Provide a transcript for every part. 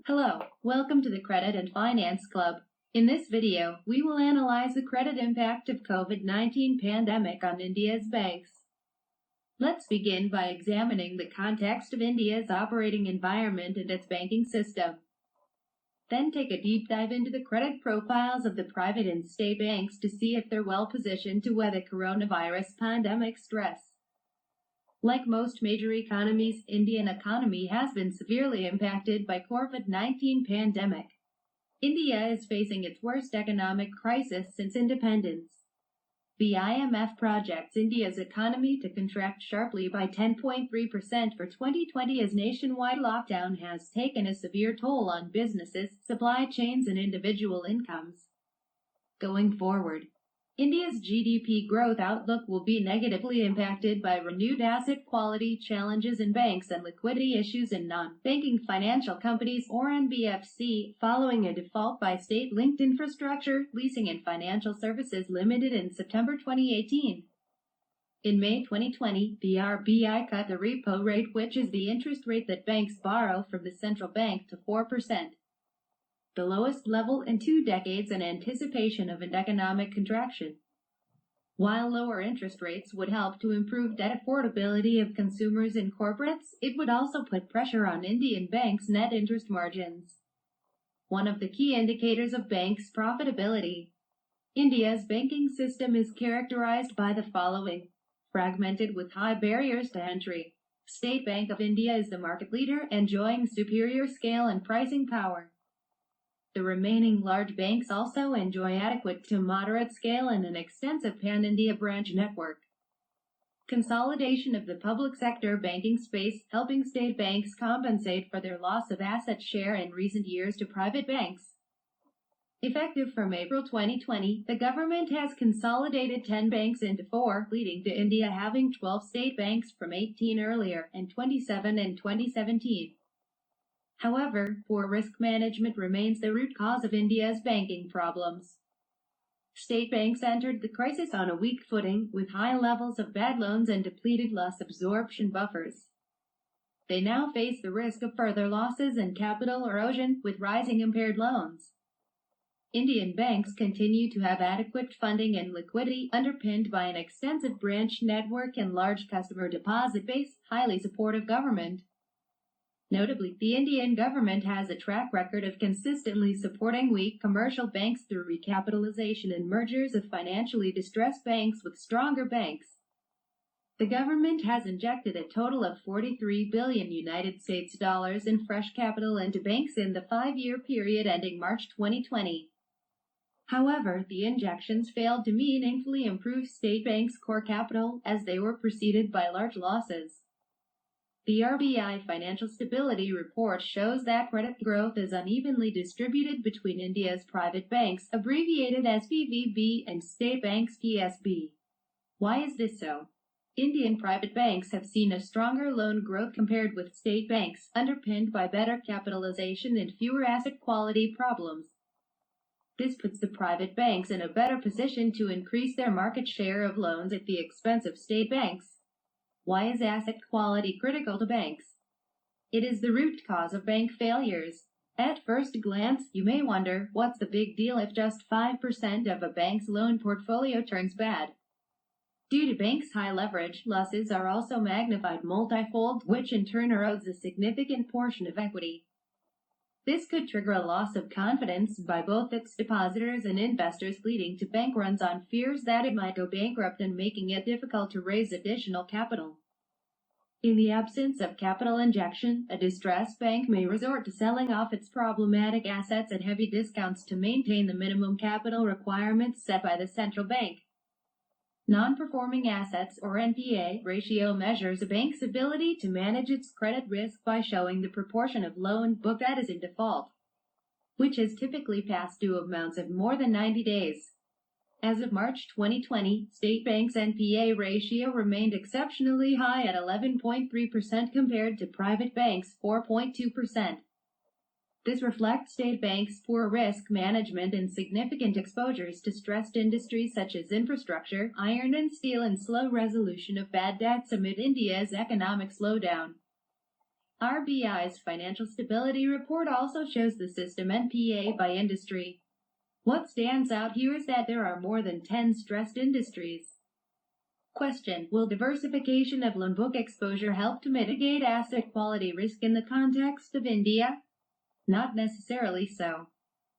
Hello, welcome to the Credit and Finance Club. In this video, we will analyze the credit impact of COVID-19 pandemic on India's banks. Let's begin by examining the context of India's operating environment and its banking system. Then take a deep dive into the credit profiles of the private and state banks to see if they're well positioned to weather coronavirus pandemic stress. Like most major economies, Indian economy has been severely impacted by COVID-19 pandemic. India is facing its worst economic crisis since independence. The IMF projects India's economy to contract sharply by 10.3% for 2020 as nationwide lockdown has taken a severe toll on businesses, supply chains, and individual incomes. Going forward, India's GDP growth outlook will be negatively impacted by renewed asset quality challenges in banks and liquidity issues in non-banking financial companies or NBFC following a default by state-linked infrastructure, leasing and financial services limited in September 2018. In May 2020, the RBI cut the repo rate, which is the interest rate that banks borrow from the central bank, to 4%. The lowest level in 2 decades in anticipation of an economic contraction. While lower interest rates would help to improve debt affordability of consumers and corporates, it would also put pressure on Indian banks' net interest margins. One of the key indicators of banks' profitability. India's banking system is characterized by the following: fragmented with high barriers to entry. State Bank of India is the market leader, enjoying superior scale and pricing power. The remaining large banks also enjoy adequate to moderate scale and an extensive pan-India branch network. Consolidation of the public sector banking space, helping state banks compensate for their loss of asset share in recent years to private banks. Effective from April 2020, the government has consolidated 10 banks into 4, leading to India having 12 state banks from 18 earlier and 27 in 2017. However, poor risk management remains the root cause of India's banking problems. State banks entered the crisis on a weak footing, with high levels of bad loans and depleted loss absorption buffers. They now face the risk of further losses and capital erosion, with rising impaired loans. Indian banks continue to have adequate funding and liquidity, underpinned by an extensive branch network and large customer deposit base, highly supportive government. Notably, the Indian government has a track record of consistently supporting weak commercial banks through recapitalization and mergers of financially distressed banks with stronger banks. The government has injected a total of $43 billion in fresh capital into banks in the 5-year period ending March 2020. However, the injections failed to meaningfully improve state banks' core capital, as they were preceded by large losses. The RBI Financial Stability Report shows that credit growth is unevenly distributed between India's private banks, abbreviated as PVB, and state banks, PSB. Why is this so? Indian private banks have seen a stronger loan growth compared with state banks, underpinned by better capitalization and fewer asset quality problems. This puts the private banks in a better position to increase their market share of loans at the expense of state banks. Why is asset quality critical to banks? It is the root cause of bank failures. At first glance, you may wonder, what's the big deal if just 5% of a bank's loan portfolio turns bad? Due to banks' high leverage, losses are also magnified multifold, which in turn erodes a significant portion of equity. This could trigger a loss of confidence by both its depositors and investors, leading to bank runs on fears that it might go bankrupt and making it difficult to raise additional capital. In the absence of capital injection, a distressed bank may resort to selling off its problematic assets at heavy discounts to maintain the minimum capital requirements set by the central bank. Non-performing assets, or NPA, ratio measures a bank's ability to manage its credit risk by showing the proportion of loan book that is in default, which is typically past due amounts of more than 90 days. As of March 2020, state banks' NPA ratio remained exceptionally high at 11.3% compared to private banks' 4.2%. This reflects state banks' poor risk management and significant exposures to stressed industries such as infrastructure, iron and steel, and slow resolution of bad debts amid India's economic slowdown. RBI's financial stability report also shows the system NPA by industry. What stands out here is that there are more than 10 stressed industries. Question: will diversification of loan book exposure help to mitigate asset quality risk in the context of India? Not necessarily so.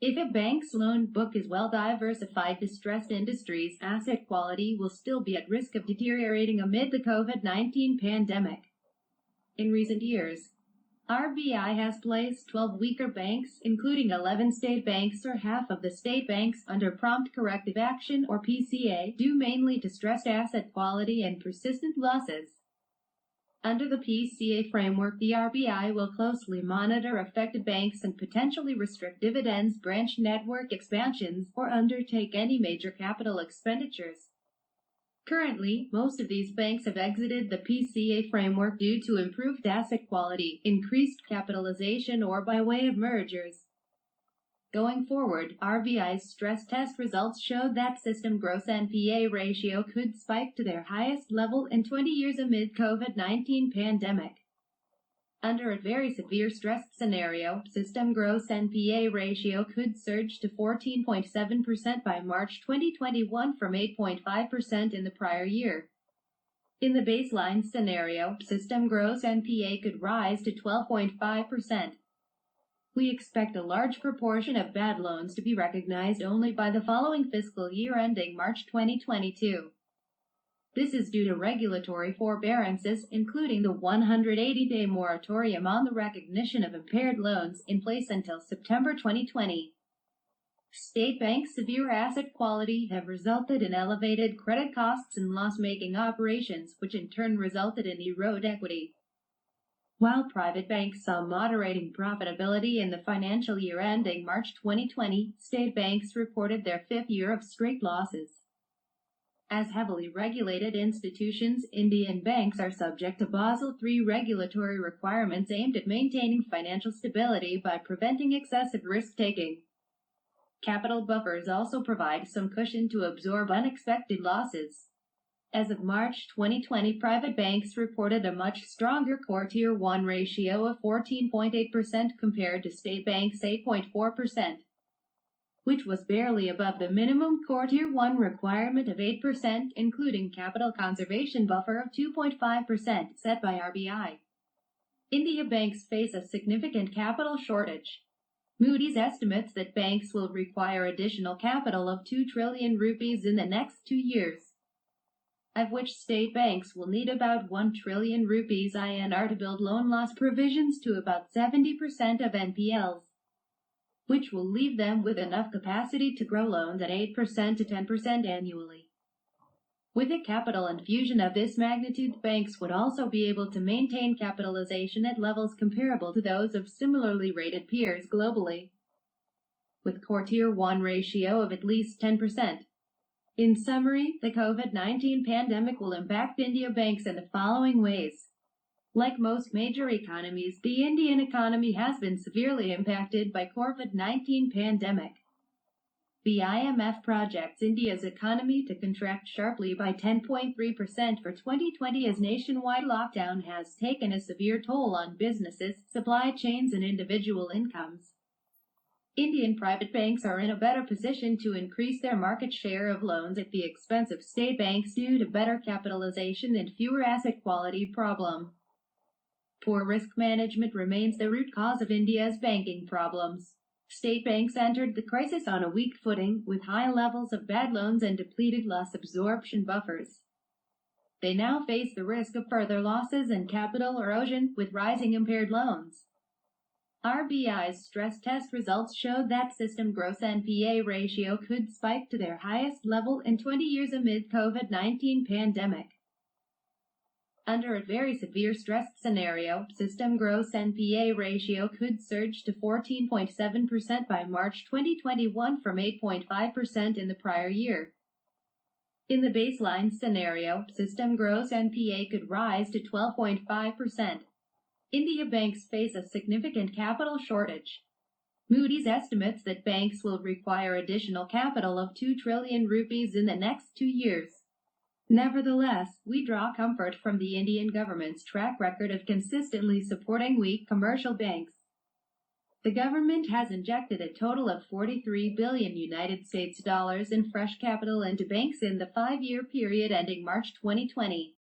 If a bank's loan book is well diversified to stressed industries, asset quality will still be at risk of deteriorating amid the COVID-19 pandemic. In recent years, RBI has placed 12 weaker banks, including 11 state banks or half of the state banks, under prompt corrective action or PCA, due mainly to stressed asset quality and persistent losses. Under the PCA framework, the RBI will closely monitor affected banks and potentially restrict dividends, branch network expansions, or undertake any major capital expenditures. Currently, most of these banks have exited the PCA framework due to improved asset quality, increased capitalization, or by way of mergers. Going forward, RBI's stress test results showed that system gross NPA ratio could spike to their highest level in 20 years amid COVID-19 pandemic. Under a very severe stress scenario, system gross NPA ratio could surge to 14.7% by March 2021 from 8.5% in the prior year. In the baseline scenario, system gross NPA could rise to 12.5%. We expect a large proportion of bad loans to be recognized only by the following fiscal year ending March 2022. This is due to regulatory forbearances, including the 180-day moratorium on the recognition of impaired loans in place until September 2020. State banks' severe asset quality have resulted in elevated credit costs and loss-making operations, which in turn resulted in eroded equity. While private banks saw moderating profitability in the financial year ending March 2020, state banks reported their fifth year of straight losses. As heavily regulated institutions, Indian banks are subject to Basel III regulatory requirements aimed at maintaining financial stability by preventing excessive risk-taking. Capital buffers also provide some cushion to absorb unexpected losses. As of March 2020, private banks reported a much stronger Core Tier 1 ratio of 14.8% compared to state banks' 8.4%. Which was barely above the minimum Core Tier 1 requirement of 8%, including capital conservation buffer of 2.5% set by RBI. India banks face a significant capital shortage. Moody's estimates that banks will require additional capital of 2 trillion rupees in the next 2 years, of which state banks will need about 1 trillion rupees INR to build loan loss provisions to about 70% of NPLs, which will leave them with enough capacity to grow loans at 8% to 10% annually. With a capital infusion of this magnitude, banks would also be able to maintain capitalization at levels comparable to those of similarly rated peers globally, with Core Tier 1 ratio of at least 10%. In summary, the COVID-19 pandemic will impact India banks in the following ways. Like most major economies, the Indian economy has been severely impacted by COVID-19 pandemic. The IMF projects India's economy to contract sharply by 10.3% for 2020 as nationwide lockdown has taken a severe toll on businesses, supply chains, and individual incomes. Indian private banks are in a better position to increase their market share of loans at the expense of state banks due to better capitalization and fewer asset quality problems. Poor risk management remains the root cause of India's banking problems. State banks entered the crisis on a weak footing, with high levels of bad loans and depleted loss absorption buffers. They now face the risk of further losses and capital erosion with rising impaired loans. RBI's stress test results showed that system gross NPA ratio could spike to their highest level in 20 years amid COVID-19 pandemic. Under a very severe stress scenario, system gross NPA ratio could surge to 14.7% by March 2021 from 8.5% in the prior year. In the baseline scenario, system gross NPA could rise to 12.5%. India banks face a significant capital shortage. Moody's estimates that banks will require additional capital of 2 trillion rupees in the next 2 years, Nevertheless, we draw comfort from the Indian government's track record of consistently supporting weak commercial banks. The government has injected a total of 43 billion United States dollars in fresh capital into banks in the 5-year period ending March 2020.